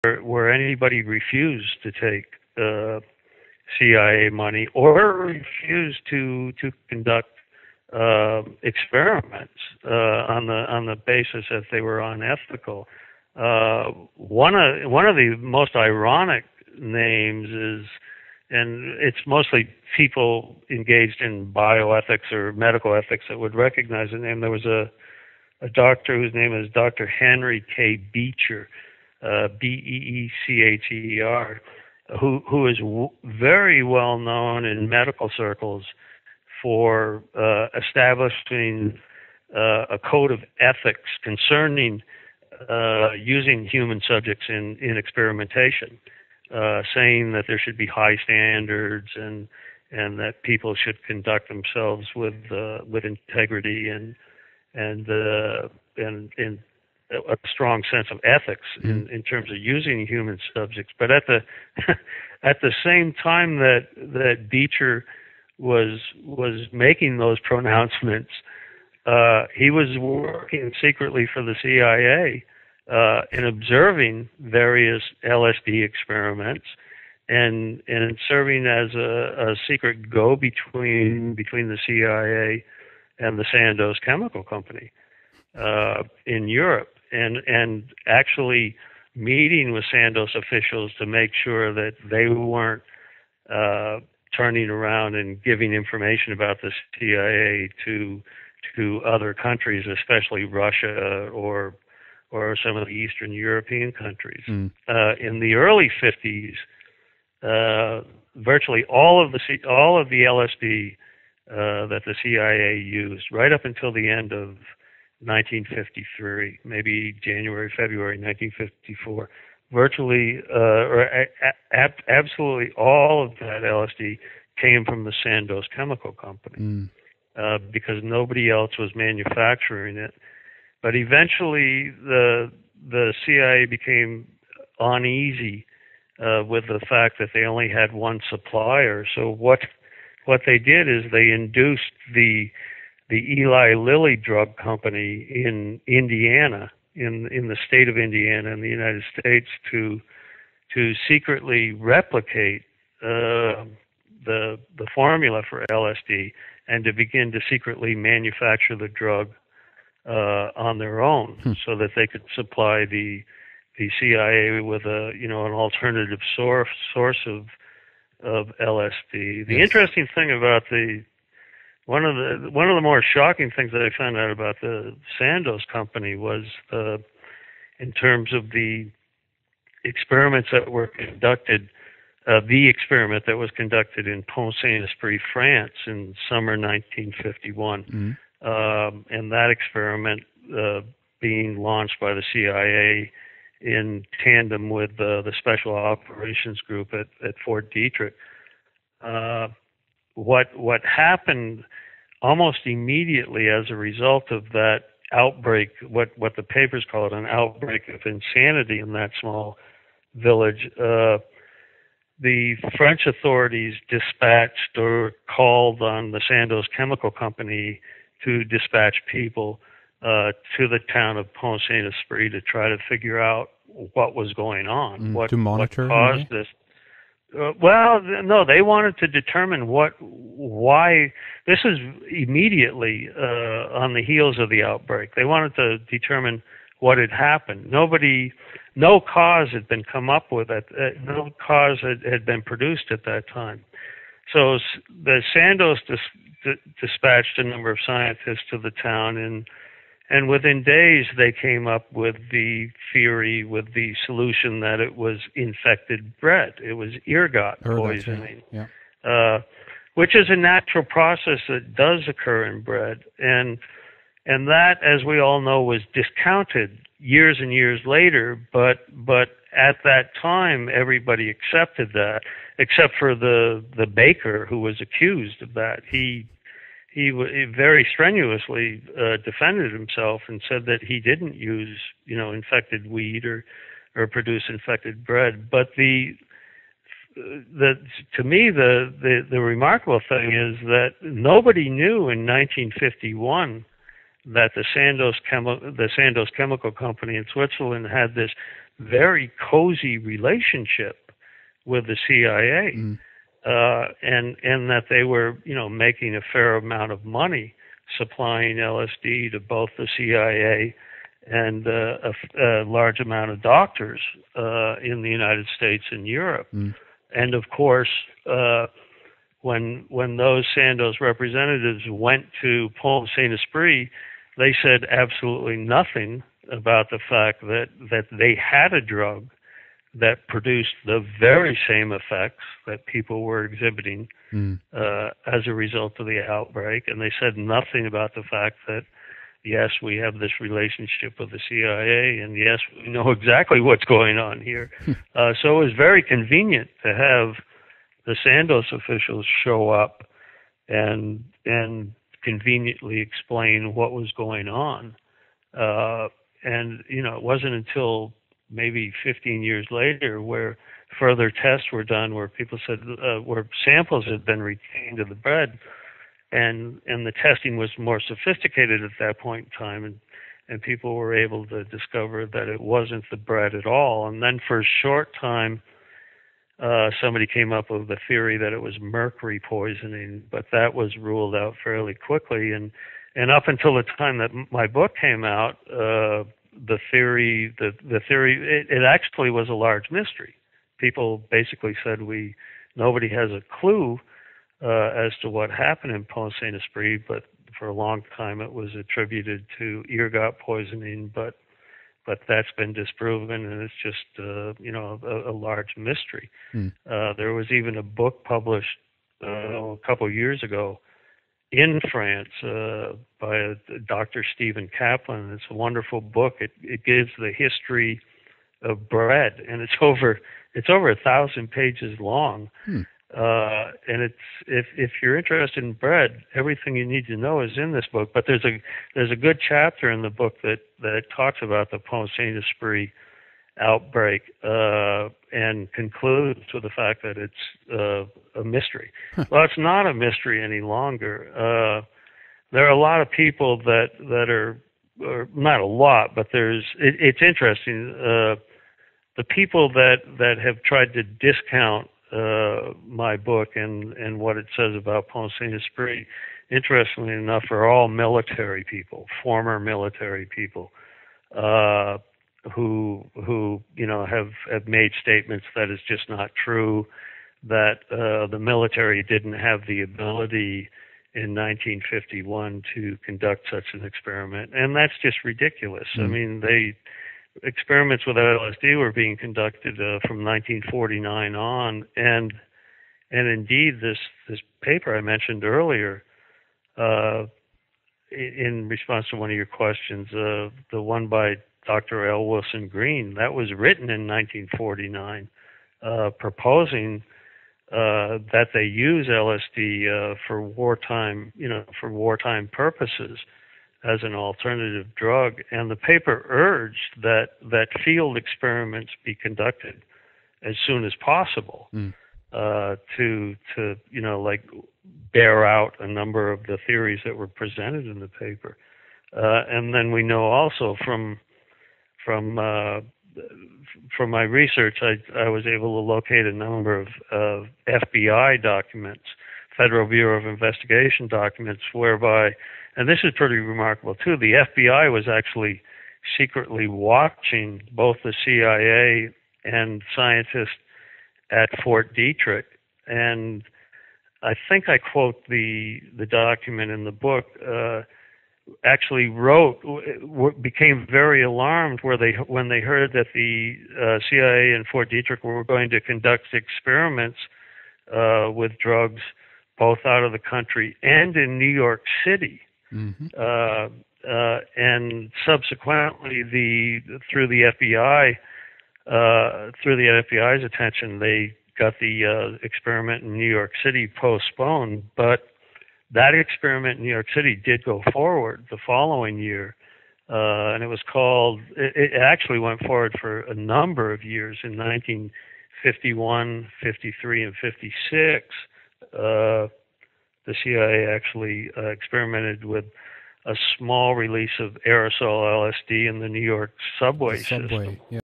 where anybody refused to take CIA money or refused to conduct experiments on the basis that they were unethical. One of the most ironic names is, and it's mostly people engaged in bioethics or medical ethics that would recognize the name. There was a doctor whose name is Dr. Henry K. Beecher, Beecher, who is very well known in medical circles for establishing a code of ethics concerning using human subjects in experimentation, saying that there should be high standards and that people should conduct themselves with integrity and a strong sense of ethics in terms of using human subjects. But at the same time that Beecher was making those pronouncements, he was working secretly for the CIA in observing various LSD experiments and serving as a secret go-between between the CIA and the Sandoz Chemical Company in Europe, and actually meeting with Sandoz officials to make sure that they weren't turning around and giving information about the CIA to other countries, especially Russia or some of the Eastern European countries. In the early 50s, virtually all of the LSD that the CIA used, right up until the end of 1953, maybe January, February 1954, virtually absolutely all of that LSD came from the Sandoz Chemical Company because nobody else was manufacturing it. But eventually, the CIA became uneasy with the fact that they only had one supplier. So what they did is they induced the Eli Lilly Drug Company in Indiana, in the state of Indiana in the United States, to secretly replicate the formula for LSD and to begin to secretly manufacture the drug on their own, so that they could supply the CIA with an alternative source of LSD. The interesting thing about one of the more shocking things that I found out about the Sandoz company was in terms of the experiments that were conducted. The experiment that was conducted in Pont-Saint-Esprit, France, in summer 1951. And that experiment being launched by the CIA in tandem with the Special Operations Group at Fort Detrick. What happened almost immediately as a result of that outbreak, what the papers call it, an outbreak of insanity in that small village, the French authorities dispatched or called on the Sandoz Chemical Company to dispatch people to the town of Pont-Saint-Esprit to try to figure out what was going on, to monitor what caused this. No, they wanted to determine why. This is immediately on the heels of the outbreak. They wanted to determine what had happened. No cause had been come up with. No cause had been produced at that time. So the Sandoz dispatched a number of scientists to the town, and within days they came up with the theory, with the solution that it was infected bread. It was ergot poisoning, which is a natural process that does occur in bread, and that, as we all know, was discounted years and years later. But at that time, everybody accepted that, except for the baker who was accused of that. He very strenuously defended himself and said that he didn't use, infected wheat or produce infected bread. But to me, the remarkable thing is that nobody knew in 1951 that the Sandoz Chemical Company in Switzerland had this very cozy relationship with the CIA, and that they were, making a fair amount of money supplying LSD to both the CIA and a large amount of doctors in the United States and Europe. And of course, when those Sandoz representatives went to Pont Saint-Esprit, they said absolutely nothing about the fact that they had a drug that produced the very same effects that people were exhibiting as a result of the outbreak. And they said nothing about the fact that, yes, we have this relationship with the CIA, and yes, we know exactly what's going on here. So it was very convenient to have the Sandoz officials show up and conveniently explain what was going on. And, it wasn't until maybe 15 years later where further tests were done, where people said, where samples had been retained of the bread, and the testing was more sophisticated at that point in time, and people were able to discover that it wasn't the bread at all. And then for a short time, somebody came up with the theory that it was mercury poisoning, but that was ruled out fairly quickly. And up until the time that my book came out, the theory, it actually was a large mystery. People basically said nobody has a clue as to what happened in Pont Saint-Esprit, but for a long time it was attributed to ergot poisoning, but that's been disproven, and it's just a large mystery. There was even a book published a couple of years ago in France by Dr. Stephen Kaplan. It's a wonderful book. It gives the history of bread, and it's over 1,000 pages long. And it's if you're interested in bread, everything you need to know is in this book. But there's a good chapter in the book that talks about the Pont Saint-Esprit outbreak and concludes with the fact that it's a mystery. Well, it's not a mystery any longer. There are a lot of people that are, or not a lot, but it's interesting. The people that have tried to discount my book and what it says about Pont Saint-Esprit, interestingly enough, are all military people, former military people, who have made statements that is just not true, that the military didn't have the ability in 1951 to conduct such an experiment, and that's just ridiculous. I mean, experiments with LSD were being conducted from 1949 on, and indeed this paper I mentioned earlier, in response to one of your questions, the one by Dr. L. Wilson Green, that was written in 1949, proposing that they use LSD for wartime purposes as an alternative drug, and the paper urged that field experiments be conducted as soon as possible to bear out a number of the theories that were presented in the paper. And then we know also from my research, I was able to locate a number of FBI documents, Federal Bureau of Investigation documents, whereby, and this is pretty remarkable too, the FBI was actually secretly watching both the CIA and scientists at Fort Detrick. And I think I quote the document in the book, actually became very alarmed when they heard that the CIA and Fort Detrick were going to conduct experiments with drugs both out of the country and in New York City. And subsequently, through the FBI's attention, they got the experiment in New York City postponed, but that experiment in New York City did go forward the following year, and it actually went forward for a number of years. In 1951, 53, and 56, the CIA actually experimented with a small release of aerosol LSD in the New York subway system.